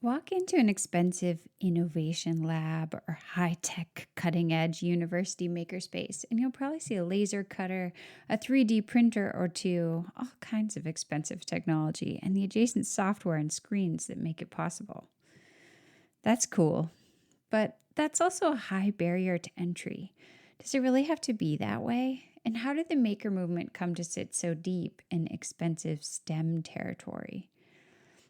Walk into an expensive innovation lab or high-tech cutting-edge university makerspace, and you'll probably see a laser cutter, a 3D printer or two, all kinds of expensive technology, and the adjacent software and screens that make it possible. That's cool, but that's also a high barrier to entry. Does it really have to be that way? And how did the maker movement come to sit so deep in expensive STEM territory?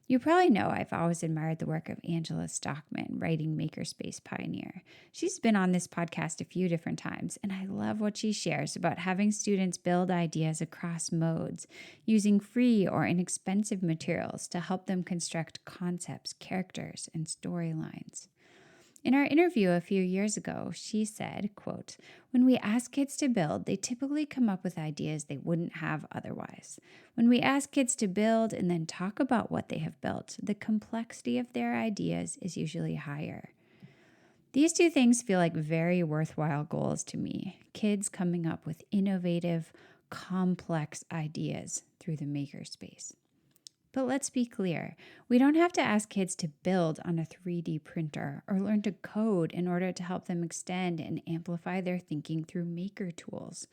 You probably know I've always admired the work of Angela Stockman, writing makerspace pioneer. She's been on this podcast a few different times, and I love what she shares about having students build ideas across modes, using free or inexpensive materials to help them construct concepts, characters, and storylines. In our interview a few years ago, she said, quote, "When we ask kids to build, they typically come up with ideas they wouldn't have otherwise. When we ask kids to build and then talk about what they have built, the complexity of their ideas is usually higher." These two things feel like very worthwhile goals to me. Kids coming up with innovative, complex ideas through the makerspace. But let's be clear, we don't have to ask kids to build on a 3D printer or learn to code in order to help them extend and amplify their thinking through maker tools.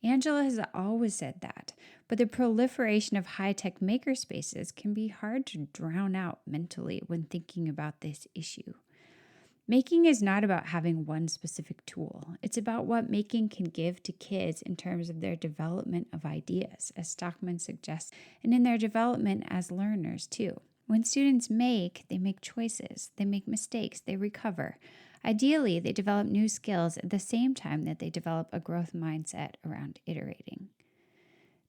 Angela has always said that, but the proliferation of high-tech maker spaces can be hard to drown out mentally when thinking about this issue. Making is not about having one specific tool. It's about what making can give to kids in terms of their development of ideas, as Stockman suggests, and in their development as learners, too. When students make, they make choices, they make mistakes, they recover. Ideally, they develop new skills at the same time that they develop a growth mindset around iterating.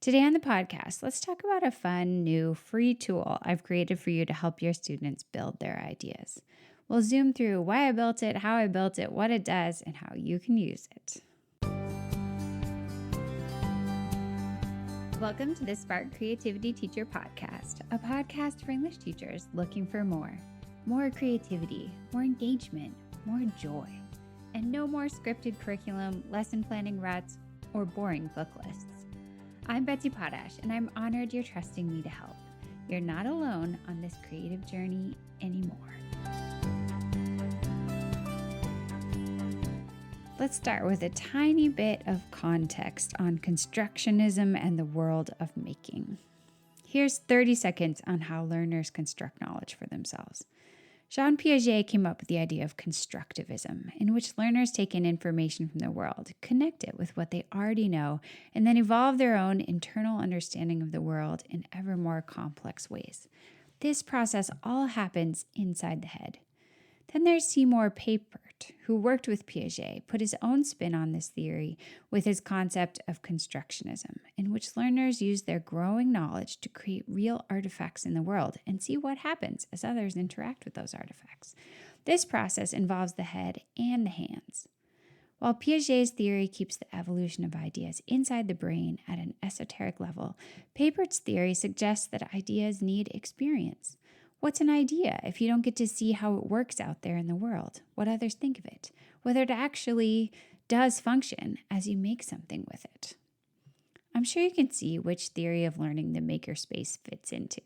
Today on the podcast, let's talk about a fun, new, free tool I've created for you to help your students build their ideas. We'll zoom through why I built it, how I built it, what it does, and how you can use it. Welcome to the Spark Creativity Teacher Podcast, a podcast for English teachers looking for more. More creativity, more engagement, more joy, and no more scripted curriculum, lesson planning ruts, or boring book lists. I'm Betsy Potash, and I'm honored you're trusting me to help. You're not alone on this creative journey anymore. Let's start with a tiny bit of context on constructionism and the world of making. Here's 30 seconds on how learners construct knowledge for themselves. Jean Piaget came up with the idea of constructivism, in which learners take in information from the world, connect it with what they already know, and then evolve their own internal understanding of the world in ever more complex ways. This process all happens inside the head. Then there's Seymour Papert, who worked with Piaget, put his own spin on this theory with his concept of constructionism, in which learners use their growing knowledge to create real artifacts in the world and see what happens as others interact with those artifacts. This process involves the head and the hands. While Piaget's theory keeps the evolution of ideas inside the brain at an esoteric level, Papert's theory suggests that ideas need experience. What's an idea if you don't get to see how it works out there in the world, what others think of it, whether it actually does function as you make something with it? I'm sure you can see which theory of learning the makerspace fits into.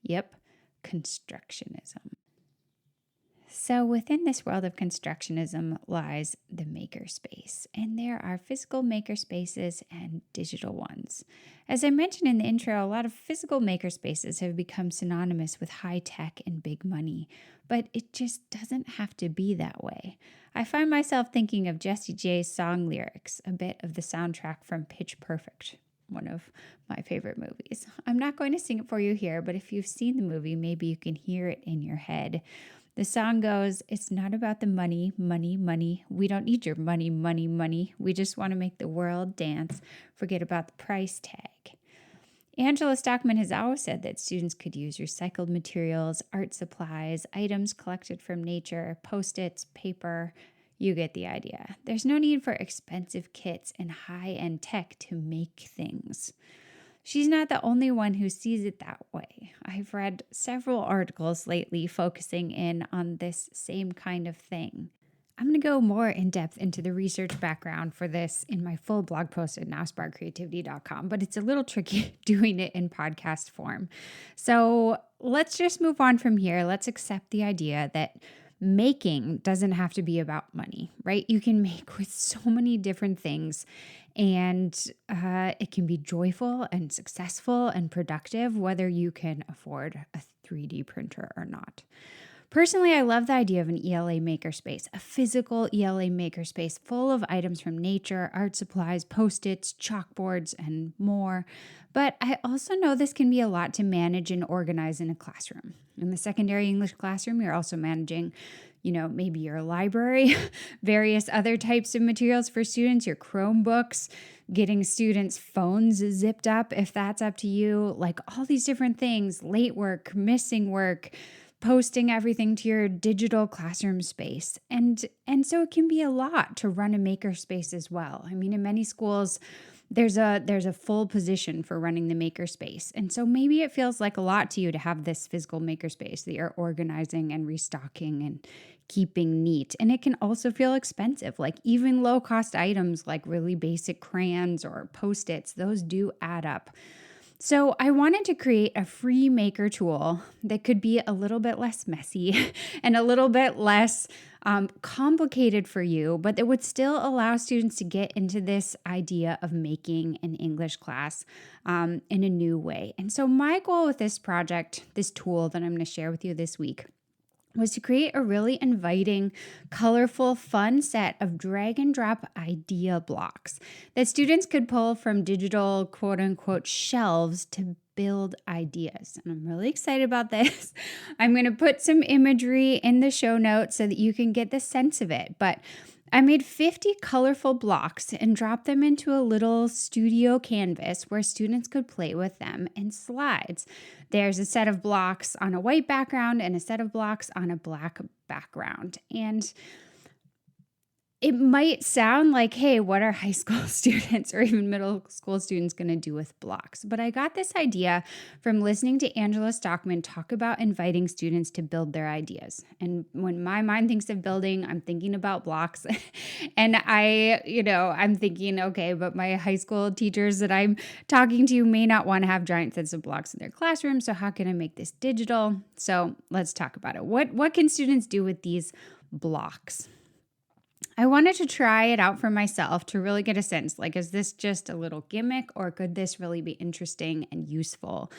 Yep, constructionism. So within this world of constructionism lies the makerspace, and there are physical makerspaces and digital ones. As I mentioned in the intro, a lot of physical makerspaces have become synonymous with high tech and big money, but it just doesn't have to be that way. I find myself thinking of Jessie J's song lyrics, a bit of the soundtrack from Pitch Perfect, one of my favorite movies. I'm not going to sing it for you here, but if you've seen the movie, maybe you can hear it in your head. The song goes, "It's not about the money, money, money. We don't need your money, money, money. We just want to make the world dance. Forget about the price tag." Angela Stockman has always said that students could use recycled materials, art supplies, items collected from nature, Post-its, paper. You get the idea. There's no need for expensive kits and high-end tech to make things. She's not the only one who sees it that way. I've read several articles lately focusing in on this same kind of thing. I'm going to go more in depth into the research background for this in my full blog post at nowsparkcreativity.com, but it's a little tricky doing it in podcast form. So let's just move on from here. Let's accept the idea that making doesn't have to be about money, right? You can make with so many different things, and it can be joyful and successful and productive, whether you can afford a 3D printer or not. Personally, I love the idea of an ELA makerspace, a physical ELA makerspace full of items from nature, art supplies, Post-its, chalkboards, and more. But I also know this can be a lot to manage and organize in a classroom. In the secondary English classroom, you're also managing, maybe your library, various other types of materials for students, your Chromebooks, getting students' phones zipped up if that's up to you, like all these different things, late work, missing work, posting everything to your digital classroom space. And so it can be a lot to run a makerspace as well. I mean, in many schools, there's a full position for running the makerspace. And so maybe it feels like a lot to you to have this physical makerspace that you're organizing and restocking and keeping neat. And it can also feel expensive. Like even low-cost items like really basic crayons or Post-its, those do add up. So I wanted to create a free maker tool that could be a little bit less messy and a little bit less complicated for you, but that would still allow students to get into this idea of making an English class in a new way. And so my goal with this project, this tool that I'm going to share with you this week, was to create a really inviting, colorful, fun set of drag and drop idea blocks that students could pull from digital quote unquote shelves to build ideas. And I'm really excited about this. I'm going to put some imagery in the show notes so that you can get the sense of it. But I made 50 colorful blocks and dropped them into a little studio canvas where students could play with them in slides. There's a set of blocks on a white background and a set of blocks on a black background. And it might sound like, hey, what are high school students or even middle school students going to do with blocks? But I got this idea from listening to Angela Stockman talk about inviting students to build their ideas. And when my mind thinks of building, I'm thinking about blocks. And I'm thinking, okay, but my high school teachers that I'm talking to may not want to have giant sets of blocks in their classroom. So how can I make this digital? So let's talk about it. What can students do with these blocks? I wanted to try it out for myself to really get a sense, like, is this just a little gimmick or could this really be interesting and useful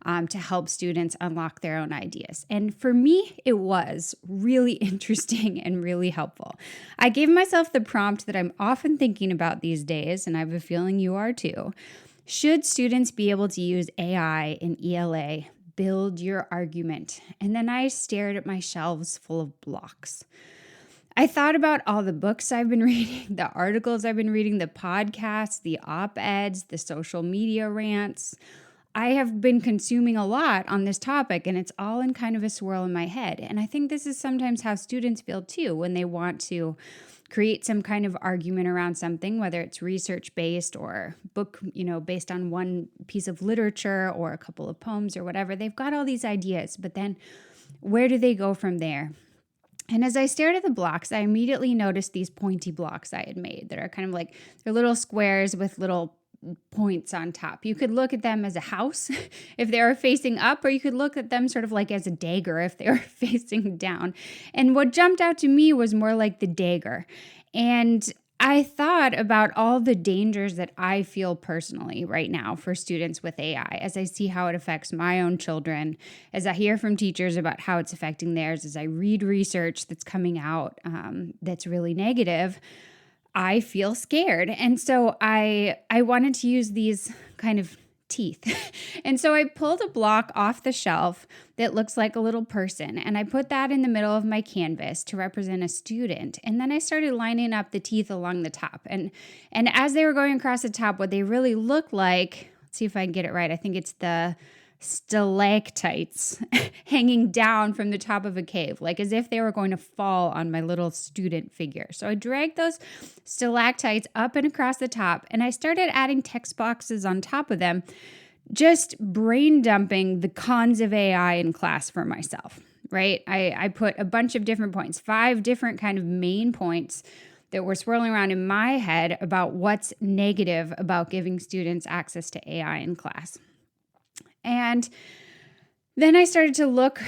to help students unlock their own ideas? And for me, it was really interesting and really helpful. I gave myself the prompt that I'm often thinking about these days, and I have a feeling you are too. Should students be able to use AI in ELA? Build your argument. And then I stared at my shelves full of blocks. I thought about all the books I've been reading, the articles I've been reading, the podcasts, the op-eds, the social media rants. I have been consuming a lot on this topic, and it's all in kind of a swirl in my head. And I think this is sometimes how students feel too when they want to create some kind of argument around something, whether it's research-based or book, based on one piece of literature or a couple of poems or whatever. They've got all these ideas, but then where do they go from there? And as I stared at the blocks, I immediately noticed these pointy blocks I had made that are kind of like, they're little squares with little points on top. You could look at them as a house if they were facing up, or you could look at them sort of like as a dagger if they were facing down. And what jumped out to me was more like the dagger. And I thought about all the dangers that I feel personally right now for students with AI as I see how it affects my own children, as I hear from teachers about how it's affecting theirs, as I read research that's coming out that's really negative. I feel scared. And so I wanted to use these kind of teeth. And so I pulled a block off the shelf that looks like a little person, and I put that in the middle of my canvas to represent a student. And then I started lining up the teeth along the top. And as they were going across the top, what they really look like, let's see if I can get it right. I think it's the stalactites hanging down from the top of a cave, like as if they were going to fall on my little student figure. So I dragged those stalactites up and across the top, and I started adding text boxes on top of them, just brain dumping the cons of AI in class for myself, right? I put a bunch of different points, 5 different kind of main points that were swirling around in my head about what's negative about giving students access to AI in class. And then I started to look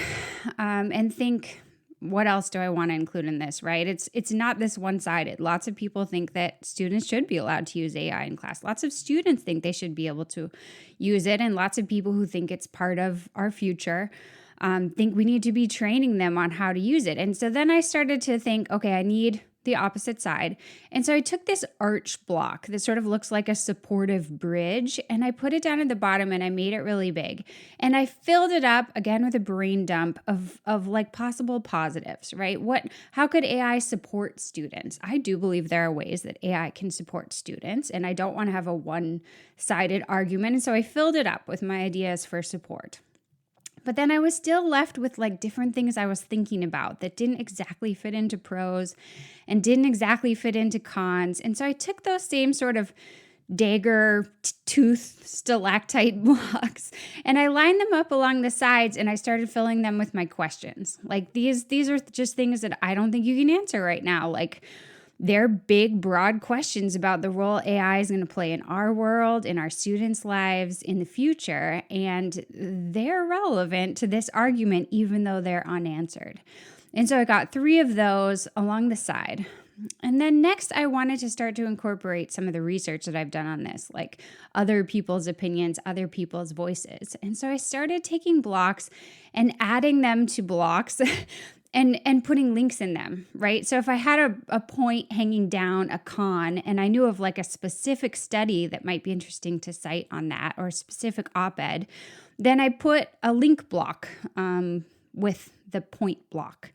and think, what else do I want to include in this, right? It's not this one-sided. Lots of people think that students should be allowed to use AI in class. Lots of students think they should be able to use it, and lots of people who think it's part of our future think we need to be training them on how to use it. And so then I started to think, okay, I need the opposite side. And so I took this arch block that sort of looks like a supportive bridge, and I put it down at the bottom and I made it really big. And I filled it up again with a brain dump of like possible positives, right? How could AI support students? I do believe there are ways that AI can support students, and I don't want to have a one-sided argument. And so I filled it up with my ideas for support. But then I was still left with like different things I was thinking about that didn't exactly fit into pros and didn't exactly fit into cons. And so I took those same sort of dagger tooth stalactite blocks and I lined them up along the sides, and I started filling them with my questions. Like these are just things that I don't think you can answer right now. Like, they're big, broad questions about the role AI is going to play in our world, in our students' lives in the future, and they're relevant to this argument even though they're unanswered. And so I got 3 of those along the side. And then next, I wanted to start to incorporate some of the research that I've done on this, like other people's opinions, other people's voices. And so I started taking blocks and adding them to blocks and putting links in them, right? So if I had a point hanging down a con and I knew of like a specific study that might be interesting to cite on that, or a specific op-ed, then I put a link block with the point block.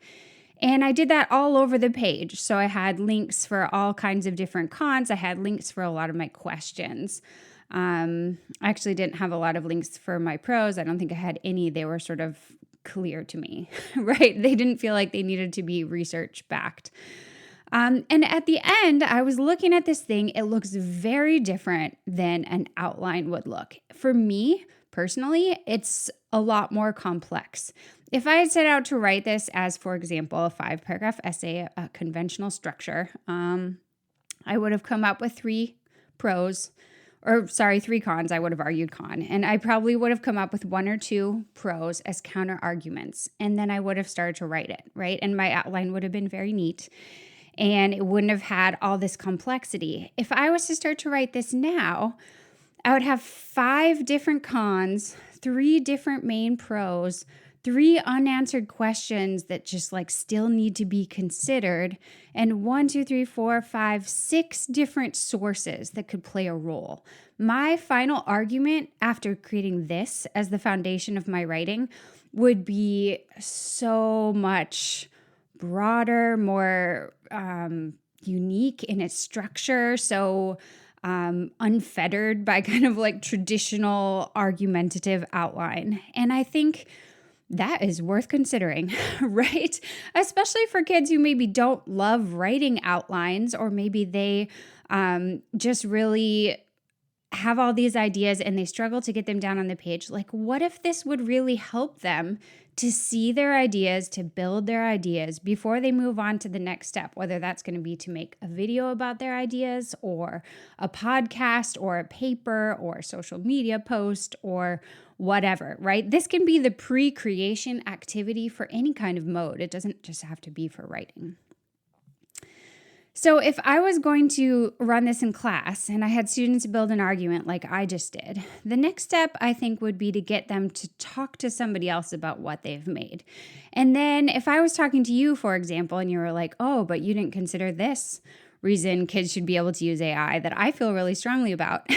And I did that all over the page. So I had links for all kinds of different cons. I had links for a lot of my questions. I actually didn't have a lot of links for my pros. I don't think I had any. They were sort of clear to me, right? They didn't feel like they needed to be research backed. And at the end, I was looking at this thing. It looks very different than an outline would look. For me, personally, it's a lot more complex. If I had set out to write this as, for example, a 5-paragraph essay, a conventional structure, I would have come up with 3 cons. I would have argued con. And I probably would have come up with 1 or 2 pros as counter arguments. And then I would have started to write it, right? And my outline would have been very neat. And it wouldn't have had all this complexity. If I was to start to write this now, I would have 5 different cons, 3 different main pros, 3 unanswered questions that just like still need to be considered, and 6 different sources that could play a role. My final argument after creating this as the foundation of my writing would be so much broader, more unique in its structure, so unfettered by kind of like traditional argumentative outline. And I think that is worth considering, right? Especially for kids who maybe don't love writing outlines, or maybe they just really have all these ideas and they struggle to get them down on the page. Like, what if this would really help them to see their ideas, to build their ideas before they move on to the next step, whether that's going to be to make a video about their ideas, or a podcast, or a paper, or a social media post, or whatever, right? This can be the pre-creation activity for any kind of mode. It doesn't just have to be for writing. So if I was going to run this in class and I had students build an argument like I just did, the next step I think would be to get them to talk to somebody else about what they've made. And then if I was talking to you, for example, and you were like, oh, but you didn't consider this reason kids should be able to use AI that I feel really strongly about,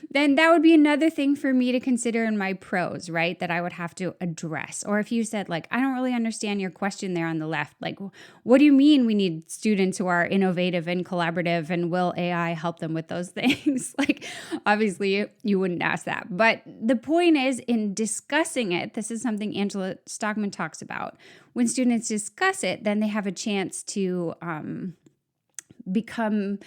then that would be another thing for me to consider in my pros, right? That I would have to address. Or if you said like, I don't really understand your question there on the left, like, what do you mean we need students who are innovative and collaborative, and will AI help them with those things? Like, obviously you wouldn't ask that. But the point is, in discussing it, this is something Angela Stockman talks about. When students discuss it, then they have a chance to become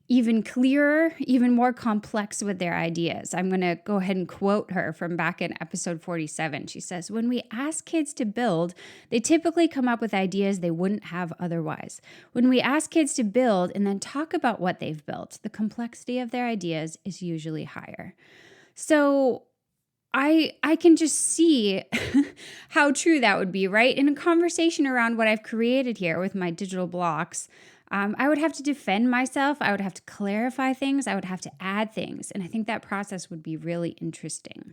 even clearer, even more complex with their ideas. I'm going to go ahead and quote her from back in episode 47. She says, "When we ask kids to build, they typically come up with ideas they wouldn't have otherwise. When we ask kids to build and then talk about what they've built, the complexity of their ideas is usually higher." So I can just see how true that would be, right? In a conversation around what I've created here with my digital blocks, I would have to defend myself. I would have to clarify things. I would have to add things. And I think that process would be really interesting.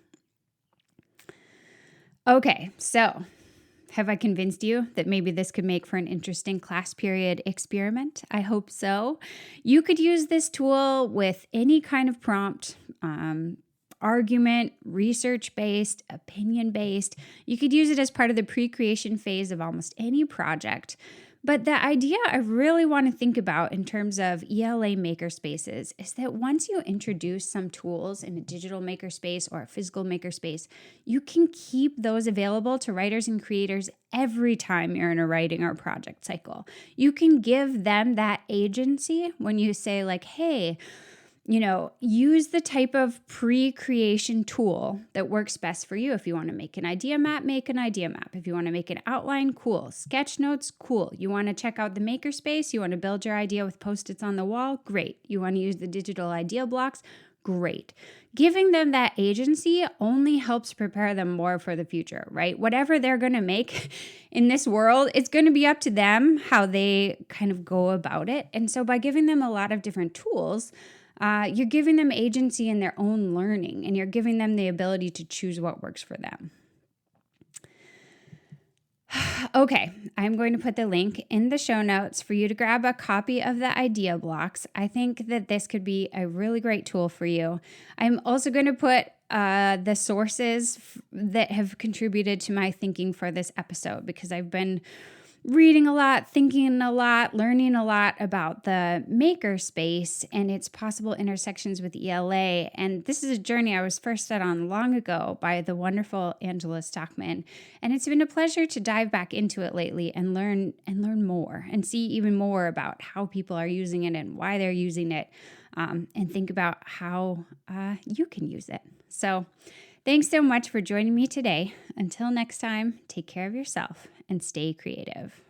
Okay, so have I convinced you that maybe this could make for an interesting class period experiment? I hope so. You could use this tool with any kind of prompt, argument, research-based, opinion-based. You could use it as part of the pre-creation phase of almost any project. But the idea I really want to think about in terms of ELA makerspaces is that once you introduce some tools in a digital makerspace or a physical makerspace, you can keep those available to writers and creators every time you're in a writing or project cycle. You can give them that agency when you say like, hey, use the type of pre-creation tool that works best for you. If you want to make an idea map, make an idea map. If you want to make an outline, cool. Sketch notes, cool. You want to check out the makerspace, you want to build your idea with Post-its on the wall, great. You want to use the digital idea blocks, great. Giving them that agency only helps prepare them more for the future, right? Whatever they're going to make in this world, it's going to be up to them how they kind of go about it. And so by giving them a lot of different tools, you're giving them agency in their own learning, and you're giving them the ability to choose what works for them. Okay, I'm going to put the link in the show notes for you to grab a copy of the idea blocks. I think that this could be a really great tool for you. I'm also going to put the sources that have contributed to my thinking for this episode, because I've been reading a lot, thinking a lot, learning a lot about the makerspace and its possible intersections with ELA. And this is a journey I was first set on long ago by the wonderful Angela Stockman. And it's been a pleasure to dive back into it lately and learn more and see even more about how people are using it and why they're using it, and think about how you can use it. So thanks so much for joining me today. Until next time, take care of yourself and stay creative.